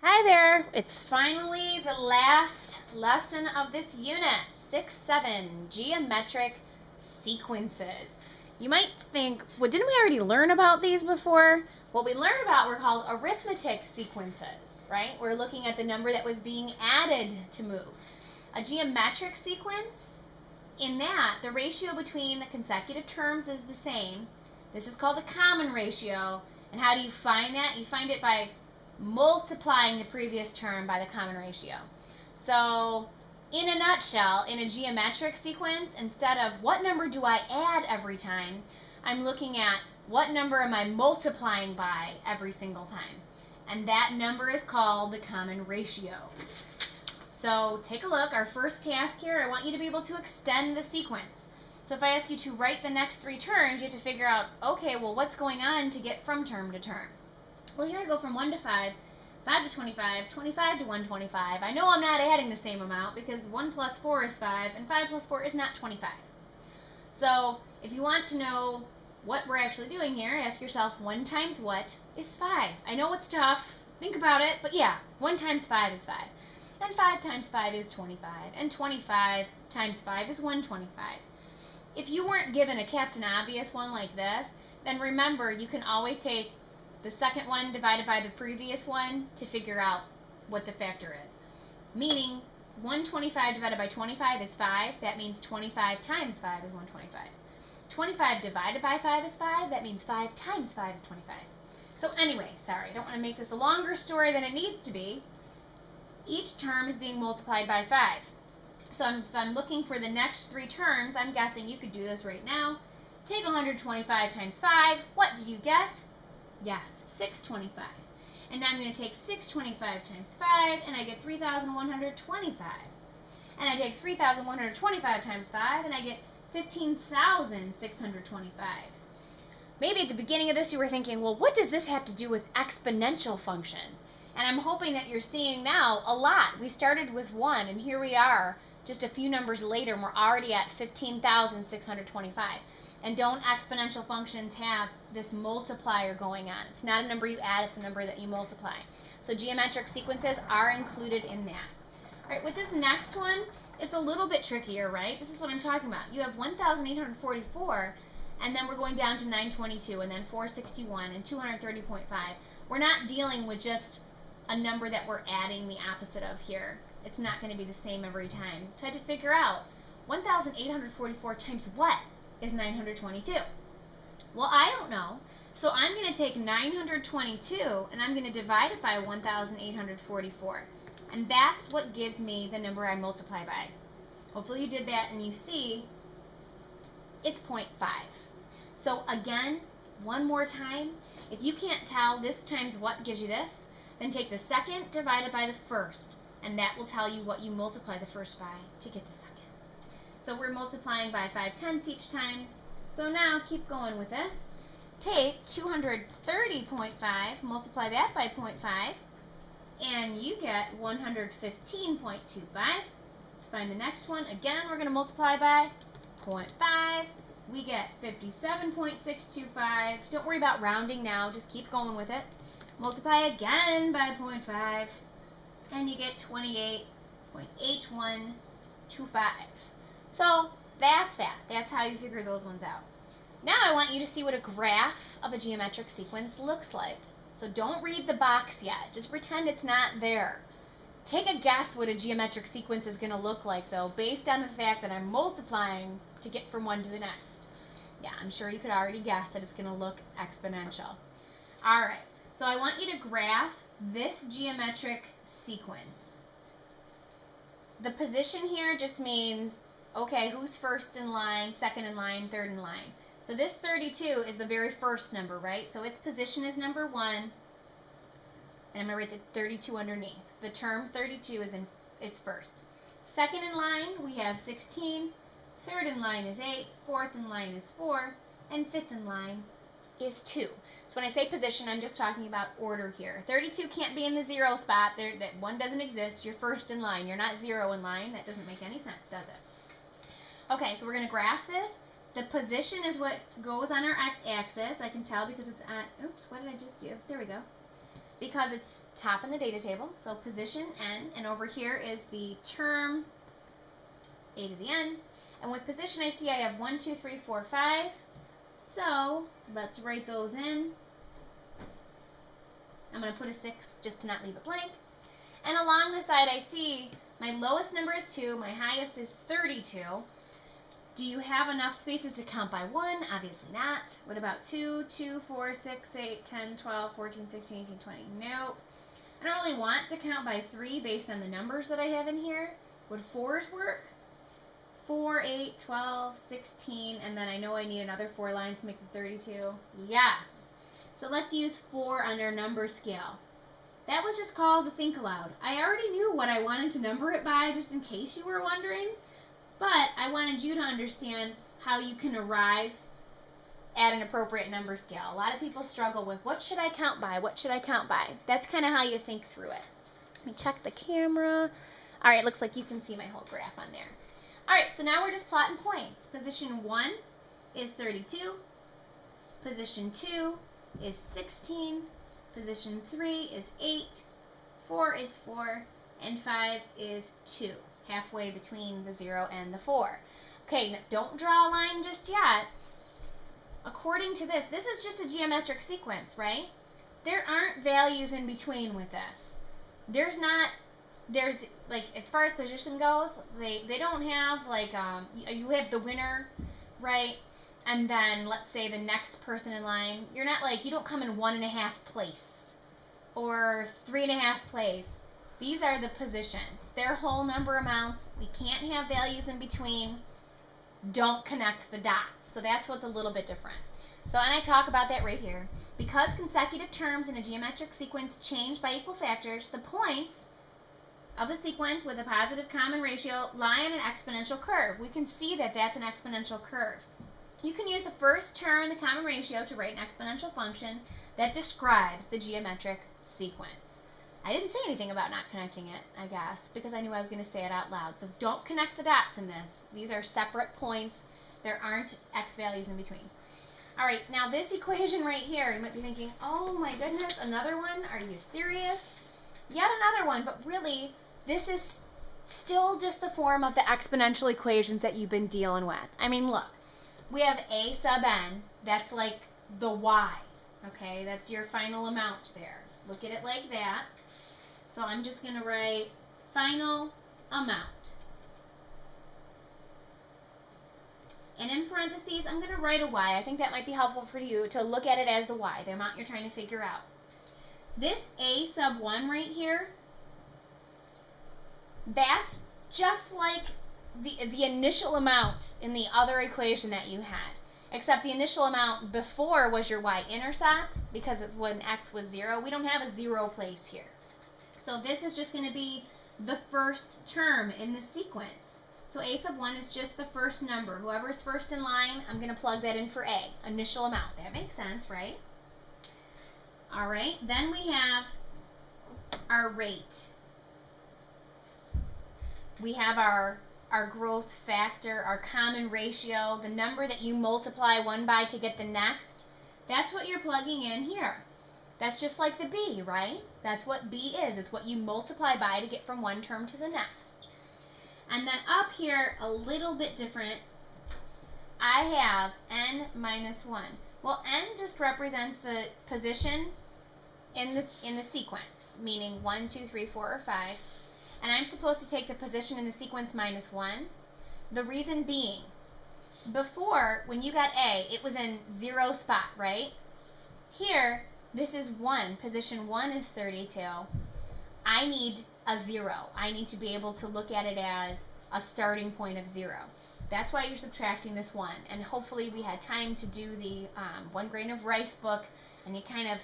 Hi there! It's finally the last lesson of this unit, 6-7, Geometric Sequences. You might think, well, didn't we already learn about these before? What we learned about were called arithmetic sequences, right? We're looking at the number that was being added to move. A geometric sequence, in that the ratio between the consecutive terms is the same. This is called a common ratio. And how do you find that? You find it by multiplying the previous term by the common ratio. So, in a nutshell, in a geometric sequence, instead of what number do I add every time, I'm looking at what number am I multiplying by every single time. And that number is called the common ratio. So, take a look. Our first task here, I want you to be able to extend the sequence. So if I ask you to write the next three terms, you have to figure out, okay, well, what's going on to get from term to term? Well, here I go from 1 to 5, 5 to 25, 25 to 125. I know I'm not adding the same amount because 1 plus 4 is 5, and 5 plus 4 is not 25. So if you want to know what we're actually doing here, ask yourself, 1 times what is 5? I know it's tough. Think about it, but yeah, 1 times 5 is 5. And 5 times 5 is 25. And 25 times 5 is 125. If you weren't given a Captain Obvious one like this, then remember you can always take the second one divided by the previous one to figure out what the factor is. Meaning, 125 divided by 25 is 5. That means 25 times 5 is 125. 25 divided by 5 is 5. That means 5 times 5 is 25. So anyway, sorry, I don't want to make this a longer story than it needs to be. Each term is being multiplied by 5. So if I'm looking for the next three terms, I'm guessing you could do this right now. Take 125 times 5. What do you get? Yes, 625. And now I'm going to take 625 times 5, and I get 3,125. And I take 3,125 times 5, and I get 15,625. Maybe at the beginning of this you were thinking, well, what does this have to do with exponential functions? And I'm hoping that you're seeing now a lot. We started with 1, and here we are just a few numbers later, and we're already at 15,625. And don't exponential functions have this multiplier going on? It's not a number you add, it's a number that you multiply. So geometric sequences are included in that. All right, with this next one, it's a little bit trickier, right? This is what I'm talking about. You have 1,844, and then we're going down to 922, and then 461, and 230.5. We're not dealing with just a number that we're adding the opposite of here. It's not going to be the same every time. So I had to figure out 1,844 times what is 922? Well, I don't know. So I'm going to take 922 and I'm going to divide it by 1,844. And that's what gives me the number I multiply by. Hopefully you did that and you see it's 0.5. So again, one more time, if you can't tell this times what gives you this, then take the second divided by the first, and that will tell you what you multiply the first by to get the second. So we're multiplying by 5/10 each time. So now keep going with this. Take 230.5, multiply that by 0.5, and you get 115.25. Let's find the next one. Again, we're going to multiply by 0.5. We get 57.625. Don't worry about rounding now, just keep going with it. Multiply again by 0.5, and you get 28.8125. So that's that. That's how you figure those ones out. Now I want you to see what a graph of a geometric sequence looks like. So don't read the box yet. Just pretend it's not there. Take a guess what a geometric sequence is going to look like, though, based on the fact that I'm multiplying to get from one to the next. Yeah, I'm sure you could already guess that it's going to look exponential. All right. So I want you to graph this geometric sequence. The position here just means, okay, who's first in line, second in line, third in line. So this 32 is the very first number, right? So its position is number 1, and I'm going to write the 32 underneath. The term 32 is first. Second in line, we have 16. Third in line is 8. Fourth in line is 4. And fifth in line is 2. So when I say position, I'm just talking about order here. 32 can't be in the 0 spot. That one doesn't exist. You're first in line. You're not 0 in line. That doesn't make any sense, does it? Okay, so we're going to graph this. The position is what goes on our x-axis. I can tell because it's on, oops, what did I just do? There we go. because it's top in the data table, so position n, and over here is the term a to the n, and with position I see I have 1, 2, 3, 4, 5, so let's write those in. I'm going to put a 6 just to not leave it blank, and along the side I see my lowest number is 2, my highest is 32. Do you have enough spaces to count by 1? Obviously not. What about 2, 2, 4, 6, 8, 10, 12, 14, 16, 18, 20? Nope. I don't really want to count by 3 based on the numbers that I have in here. Would 4s work? 4, 8, 12, 16, and then I know I need another 4 lines to make the 32. Yes. So let's use 4 on our number scale. That was just called the think aloud. I already knew what I wanted to number it by, just in case you were wondering. But I wanted you to understand how you can arrive at an appropriate number scale. A lot of people struggle with, what should I count by? What should I count by? That's kind of how you think through it. Let me check the camera. All right, looks like you can see my whole graph on there. All right, so now we're just plotting points. Position 1 is 32. Position 2 is 16. Position 3 is 8. 4 is 4. And 5 is 2. Halfway between the 0 and the 4. Okay, now don't draw a line just yet. According to this is just a geometric sequence, right? There aren't values in between with this. There's like, as far as position goes, they don't have like, you have the winner, right? And then let's say the next person in line, you're not like, you don't come in 1.5 place or 3.5 place. These are the positions. They're whole number amounts. We can't have values in between. Don't connect the dots. So that's what's a little bit different. So, and I talk about that right here. Because consecutive terms in a geometric sequence change by equal factors, the points of the sequence with a positive common ratio lie on an exponential curve. We can see that that's an exponential curve. You can use the first term in the common ratio to write an exponential function that describes the geometric sequence. I didn't say anything about not connecting it, I guess, because I knew I was going to say it out loud. So don't connect the dots in this. These are separate points. There aren't x values in between. All right, now this equation right here, you might be thinking, oh my goodness, another one? Are you serious? Yet another one, but really, this is still just the form of the exponential equations that you've been dealing with. I mean, look, we have a sub n, that's like the y, okay? That's your final amount there. Look at it like that. So I'm just going to write final amount. And in parentheses, I'm going to write a y. I think that might be helpful for you to look at it as the y, the amount you're trying to figure out. This a sub 1 right here, that's just like the initial amount in the other equation that you had. Except the initial amount before was your y-intercept, because it's when x was 0. We don't have a 0 place here. So this is just going to be the first term in the sequence. So a sub 1 is just the first number. Whoever's first in line, I'm going to plug that in for a, initial amount. That makes sense, right? All right, then we have our rate. We have our growth factor, our common ratio, the number that you multiply one by to get the next. That's what you're plugging in here. That's just like the b, right? That's what b is. It's what you multiply by to get from one term to the next. And then up here, a little bit different, I have n minus 1. Well, n just represents the position in the sequence, meaning 1, 2, 3, 4, or 5. And I'm supposed to take the position in the sequence minus 1. The reason being, before, when you got A, it was in 0 spot, right? Here, this is 1. Position 1 is 32. I need a 0. I need to be able to look at it as a starting point of 0. That's why you're subtracting this 1. And hopefully we had time to do the 1 grain of rice book, and you kind of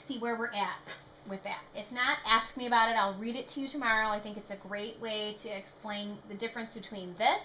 see where we're at with that. If not, ask me about it. I'll read it to you tomorrow. I think it's a great way to explain the difference between this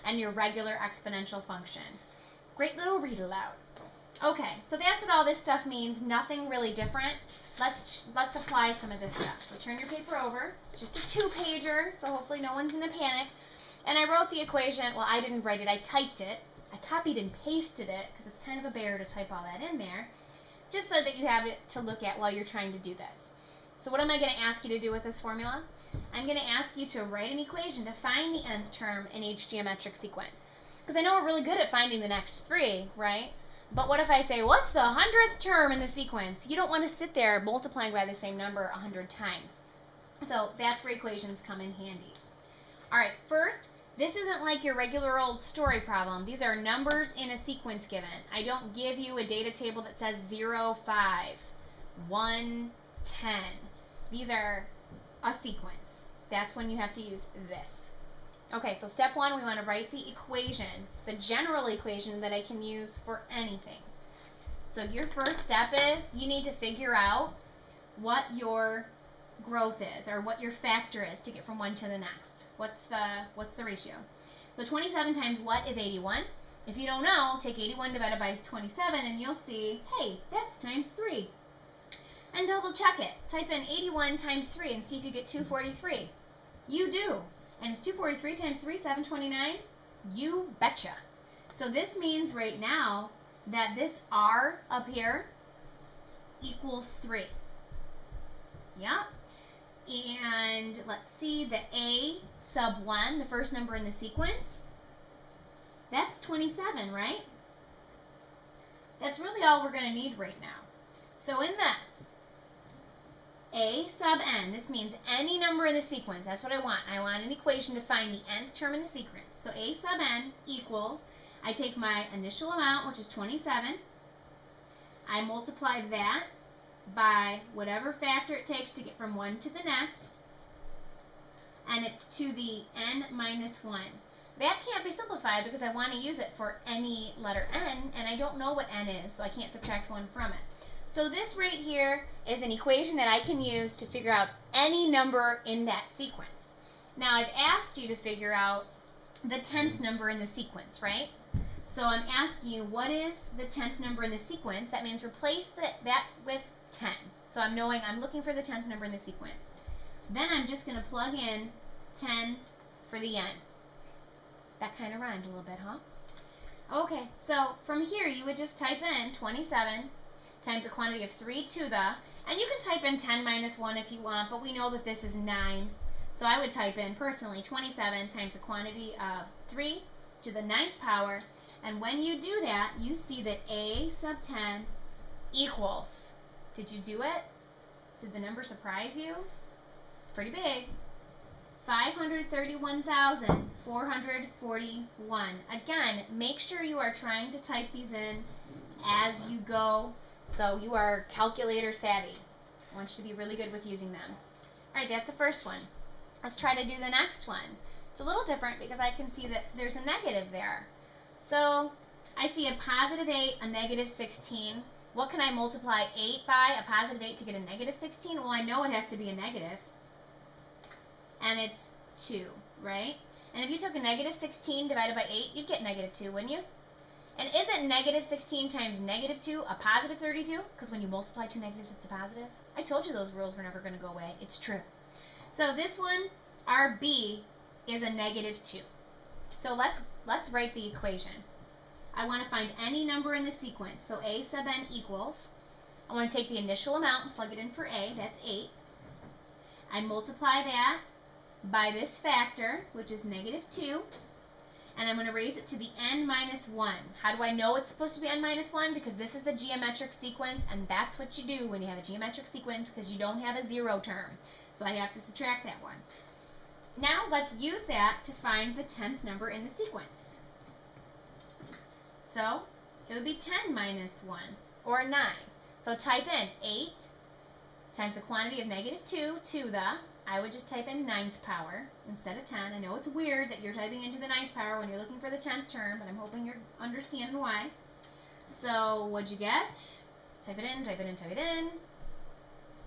and your regular exponential function. Great little read aloud. Okay, so that's what all this stuff means. Nothing really different. Let's apply some of this stuff. So turn your paper over. It's just a 2-pager, so hopefully no one's in a panic. And I wrote the equation. Well, I didn't write it. I typed it. I copied and pasted it because it's kind of a bear to type all that in there. just so that you have it to look at while you're trying to do this. So what am I going to ask you to do with this formula? I'm going to ask you to write an equation to find the nth term in each geometric sequence. Because I know we're really good at finding the next three, right? But what if I say, what's the 100th term in the sequence? You don't want to sit there multiplying by the same number 100 times. So that's where equations come in handy. All right, first, this isn't like your regular old story problem. These are numbers in a sequence given. I don't give you a data table that says 0, 5, 1, 10. These are a sequence. That's when you have to use this. Okay, so step one, we want to write the equation, the general equation that I can use for anything. So your first step is you need to figure out what your growth is, or what your factor is to get from one to the next. What's the ratio? So 27 times what is 81? If you don't know, take 81 divided by 27 and you'll see, hey, that's times 3. And double check it. Type in 81 times 3 and see if you get 243. You do. And is 243 times 3 729? You betcha. So this means right now that this R up here equals 3. Yep. And let's see, the A sub 1, the first number in the sequence, that's 27, right? That's really all we're going to need right now. So in this, A sub n, this means any number in the sequence. That's what I want. I want an equation to find the nth term in the sequence. So A sub n equals, I take my initial amount, which is 27. I multiply that by whatever factor it takes to get from one to the next. And it's to the n minus 1. That can't be simplified because I want to use it for any letter n, and I don't know what n is, so I can't subtract 1 from it. So this right here is an equation that I can use to figure out any number in that sequence. Now I've asked you to figure out the 10th number in the sequence, right? So I'm asking you, what is the 10th number in the sequence? That means replace that with 10. So I'm looking for the 10th number in the sequence. Then I'm just going to plug in 10 for the n. That kind of rhymed a little bit, huh? Okay, so from here you would just type in 27 times the quantity of 3 to the, and you can type in 10 minus 1 if you want, but we know that this is 9. So I would type in, personally, 27 times the quantity of 3 to the 9th power, and when you do that, you see that A sub 10 equals, did you do it? Did the number surprise you? It's pretty big. 531,441. Again, make sure you are trying to type these in as you go, so you are calculator savvy. I want you to be really good with using them. Alright, that's the first one. Let's try to do the next one. It's a little different because I can see that there's a negative there. So I see a positive 8, a negative 16. What can I multiply 8 by, a positive 8, to get a negative 16? Well, I know it has to be a negative. And it's 2, right? And if you took a negative 16 divided by 8, you'd get negative 2, wouldn't you? And isn't negative 16 times negative 2 a positive 32? Because when you multiply two negatives, it's a positive. I told you those rules were never going to go away. It's true. So this one, our B, is a negative 2. So let's write the equation. I want to find any number in the sequence. So A sub n equals, I want to take the initial amount and plug it in for A. That's 8. I multiply that by this factor, which is negative 2. And I'm going to raise it to the n minus 1. How do I know it's supposed to be n minus 1? Because this is a geometric sequence, and that's what you do when you have a geometric sequence, because you don't have a 0 term. So I have to subtract that one. Now let's use that to find the 10th number in the sequence. So it would be 10 minus 1, or 9. So type in 8 times the quantity of negative 2 to the, I would just type in 9th power instead of 10. I know it's weird that you're typing into the 9th power when you're looking for the 10th term, but I'm hoping you're understanding why. So what'd you get? Type it in, type it in, type it in.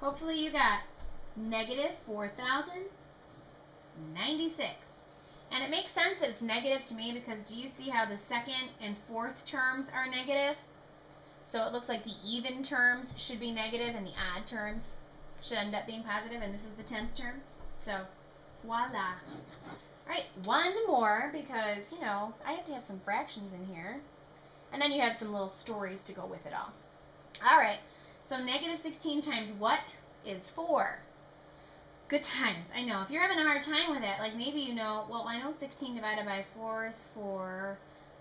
Hopefully you got negative 4,096. And it makes sense that it's negative to me because do you see how the second and fourth terms are negative? So it looks like the even terms should be negative and the odd terms should end up being positive, and this is the 10th term. So, voila. Alright, one more because, you know, I have to have some fractions in here. And then you have some little stories to go with it all. All right, so negative 16 times what is 4? Good times. I know. If you're having a hard time with it, like maybe you know, well, I know 16 divided by 4 is 4.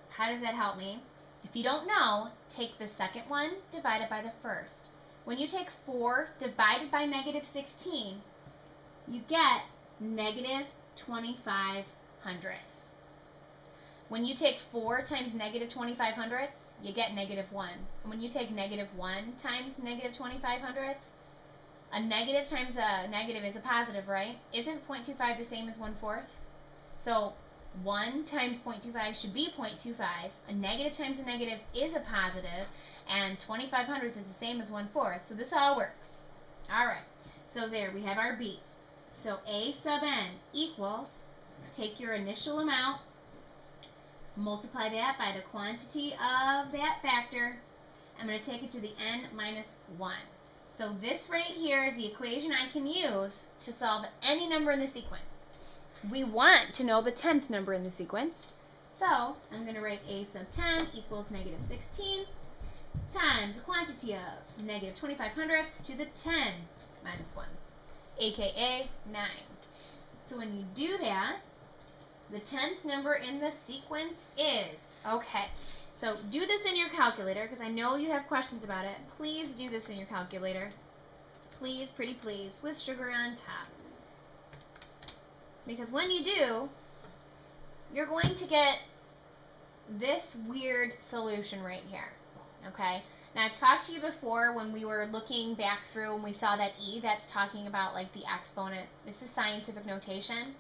How does that help me? If you don't know, take the second one divided by the first. When you take 4 divided by negative 16, you get negative 25 hundredths. When you take 4 times negative 25 hundredths, you get negative 1. And when you take negative 1 times negative 25 hundredths, a negative times a negative is a positive, right? Isn't 0.25 the same as 1/4? So 1 times 0.25 should be 0.25. A negative times a negative is a positive, and 25 hundredths is the same as 1/4. So this all works. All right. So there, we have our B. So A sub n equals, take your initial amount, multiply that by the quantity of that factor. I'm going to take it to the n minus 1. So this right here is the equation I can use to solve any number in the sequence. We want to know the 10th number in the sequence. So I'm going to write A sub 10 equals negative 16 times the quantity of negative 25 hundredths to the 10 minus 1, aka 9. So when you do that, the 10th number in the sequence is, okay, so do this in your calculator because I know you have questions about it. Please do this in your calculator. Please, pretty please, with sugar on top. Because when you do, you're going to get this weird solution right here, okay? Now, I've talked to you before when we were looking back through and we saw that E, that's talking about like the exponent. This is scientific notation.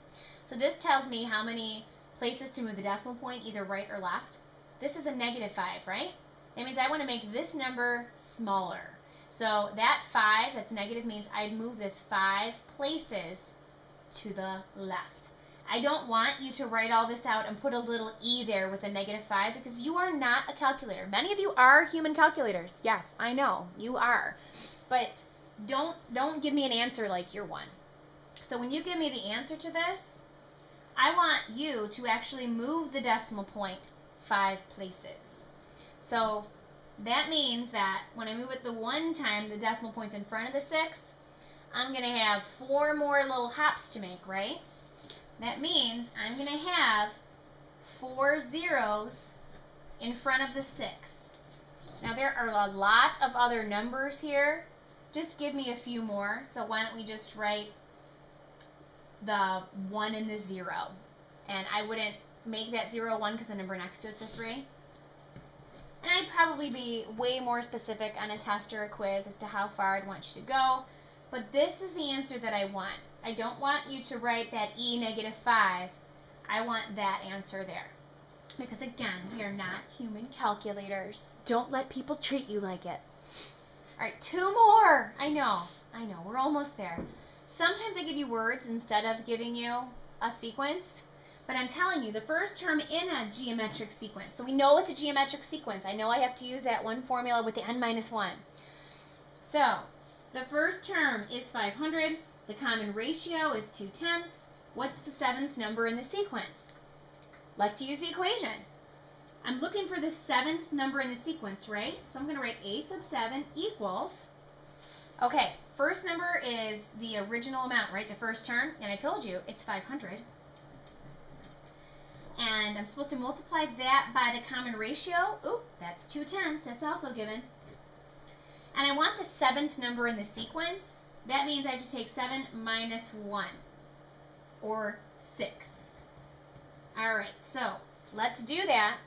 So this tells me how many places to move the decimal point, either right or left. This is a negative 5, right? That means I want to make this number smaller. So that 5 that's negative means I'd move this 5 places to the left. I don't want you to write all this out and put a little e there with a negative 5 because you are not a calculator. Many of you are human calculators. Yes, I know, you are. But don't give me an answer like you're one. So when you give me the answer to this, I want you to actually move the decimal point 5 places. So that means that when I move it the one time, the decimal point's in front of the 6, I'm going to have 4 more little hops to make, right? That means I'm going to have 4 zeros in front of the 6. Now there are a lot of other numbers here. Just give me a few more. So why don't we just write the 1 and the 0. And I wouldn't make that 0 1 because the number next to it's a 3. And I'd probably be way more specific on a test or a quiz as to how far I'd want you to go. But this is the answer that I want. I don't want you to write that E negative 5. I want that answer there. Because again, we are not human calculators. Don't let people treat you like it. All right, 2 more. I know, we're almost there. Sometimes I give you words instead of giving you a sequence. But I'm telling you, the first term in a geometric sequence, so we know it's a geometric sequence. I know I have to use that one formula with the n minus 1. So, the first term is 500. The common ratio is 2/10. What's the 7th number in the sequence? Let's use the equation. I'm looking for the 7th number in the sequence, right? So I'm going to write A sub 7 equals, okay, first number is the original amount, right? The first term, and I told you it's 500. And I'm supposed to multiply that by the common ratio. Ooh, that's 2/10. That's also given. And I want the 7th number in the sequence. That means I have to take 7 minus 1, or 6. All right, so let's do that.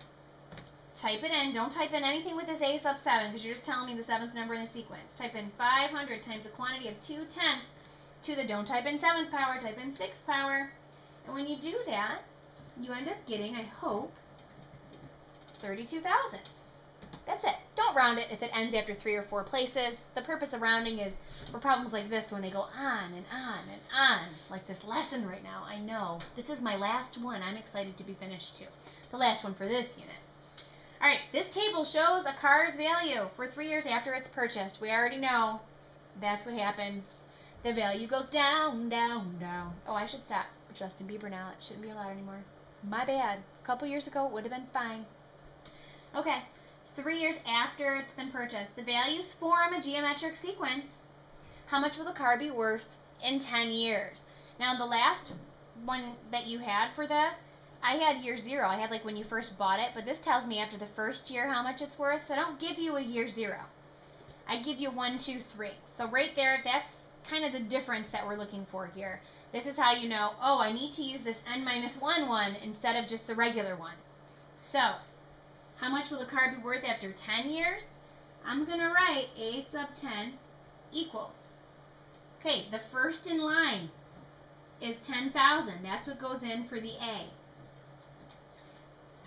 Type it in. Don't type in anything with this A sub 7 because you're just telling me the 7th number in the sequence. Type in 500 times the quantity of 2/10 to the, don't type in 7th power, type in 6th power. And when you do that, you end up getting, I hope, 32 thousandths. That's it. Don't round it if it ends after 3 or 4 places. The purpose of rounding is for problems like this when they go on and on and on, like this lesson right now. I know. This is my last one. I'm excited to be finished too. The last one for this unit. All right, this table shows a car's value for 3 years after it's purchased. We already know that's what happens. The value goes down, down, down. Oh, I should stop Justin Bieber now. It shouldn't be allowed anymore. My bad. A couple years ago, it would have been fine. Okay, 3 years after it's been purchased. The values form a geometric sequence. How much will the car be worth in 10 years? Now, the last one that you had for this, I had year 0. I had like when you first bought it, but this tells me after the first year how much it's worth. So I don't give you a year 0. I give you 1, 2, 3. So right there, that's kind of the difference that we're looking for here. This is how you know, oh, I need to use this n-1 one instead of just the regular one. So, how much will the car be worth after 10 years? I'm going to write a sub 10 equals. Okay, the first in line is 10,000. That's what goes in for the A.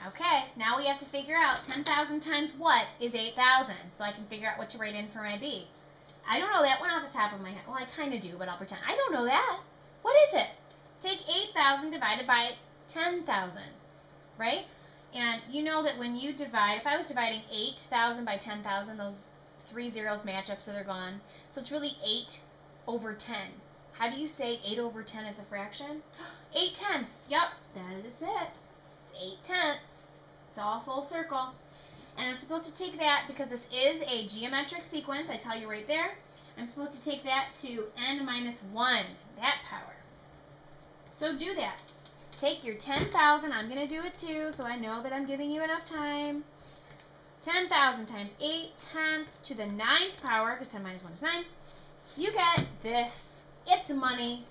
Okay, now we have to figure out 10,000 times what is 8,000, so I can figure out what to write in for my B. I don't know that one off the top of my head. Well, I kind of do, but I'll pretend. I don't know that. What is it? Take 8,000 divided by 10,000, right? And you know that when you divide, if I was dividing 8,000 by 10,000, those 3 zeros match up so they're gone. So it's really 8 over 10. How do you say 8 over 10 is a fraction? 8 tenths. Yep, that is it. It's 8 tenths. It's all full circle. And I'm supposed to take that, because this is a geometric sequence, I tell you right there, I'm supposed to take that to n-1, that power. So do that. Take your 10,000, I'm going to do it too, so I know that I'm giving you enough time. 10,000 times 8 tenths to the 9th power, because 10 minus 1 is 9. You get this. It's money.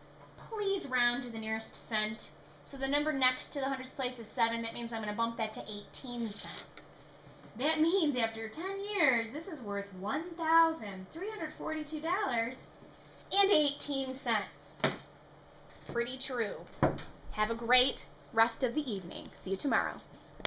Please round to the nearest cent. So the number next to the hundreds place is 7. That means I'm going to bump that to 18 cents. That means after 10 years, this is worth $1,342.18. Pretty true. Have a great rest of the evening. See you tomorrow.